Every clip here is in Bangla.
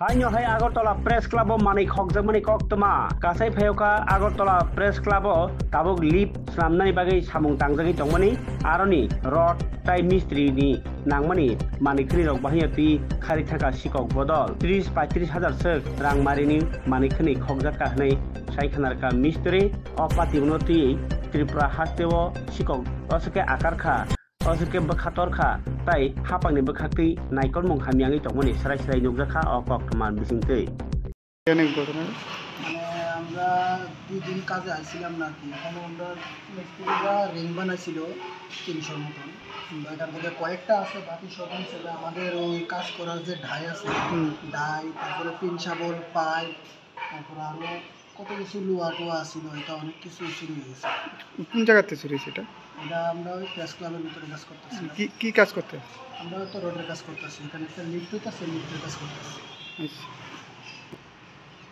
Hanyo hai Agartala Press Club Mani Khokjamani Koktama Kasai Phayoka Agartala Press Club Tabuk Lip Slamnani Bagai Samung Tangjagi Tongmani Aroni Rod Tai Mistri ni Nangmani Mani Khri Rok Bahiyati Khari Thaka Sikok Bodol 30-35,000 sek Rang Marini Mani Khni Khokjaka Hnai Saikhanarka Mistri Opati Unoti Tripura Hasteo Sikok Osake Akarkha Osake Bakatorkha Tai hapangni bkhakti naikon mong hamyangi tongmani sarai sarai nugjaka o koktoman bisingtei অনেক ঘটনা মানে আমরা 2 দিন কাজে আইছিলাম নাকি এখানে আমরা মিস্ত্রিরা রিং বানাইছিল 300 মতন এখান থেকে কয়েকটা আছে বাকি সব ছেলে আমাদের ওই কাজ করার যে ঢাই আছে ঢাই তারপরে পিন শাবল পাইপ তারপরে আরো কত কিছু লোহা টোয়া ছিল এটা অনেক কিছু চুরি হয়েছে। কোন জায়গাতে চুরি সেটা? এটা আমরা ওই প্রেস ক্লাবের ভিতরে কাজ করতেছি। কি কি কাজ করতে? আমরা তো রোডের কাজ করতেছি, এখানে একটা লিফট আছে, লিফটের কাজ করতেছি। আচ্ছা,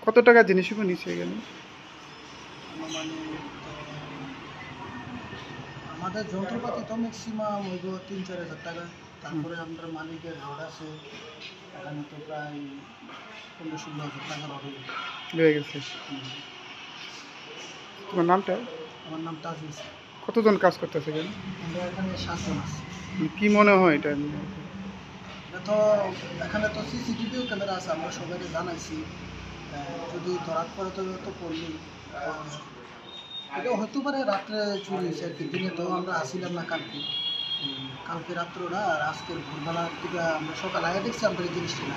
কত টাকা জিনিসগুলো নিচ্ছে এখানে? মানে আমাদের যন্ত্রপাতি তো ম্যাক্সিমাম হইব 3-4 হাজার টাকা। তারপরে আমাদের মালিকের রোড আছে, এখানে তো প্রায় 15-16 হাজার টাকা রোড হয়ে গেছে। তোমার নামটা? আমার নাম তাজুল। কতজন কাজ করতেছে এখানে? আমরা এখানে 7 জন আছি। কি মনে হয় এটা? এটা তো এখানে তো সিসিটিভিও ক্যামেরা আছে, আমরা সবাইকে জানাইছি, যদি ধরার পরে তো পড়লি এটা হতে পারে রাত্রে চুরি হয়েছে আর কি। দিনে তো আমরা আসিলাম না কালকে রাত্রটা, আর আজকের ভোরবেলার দিকে আমরা সকালে আগে দেখছি আমাদের এই জিনিসটা না।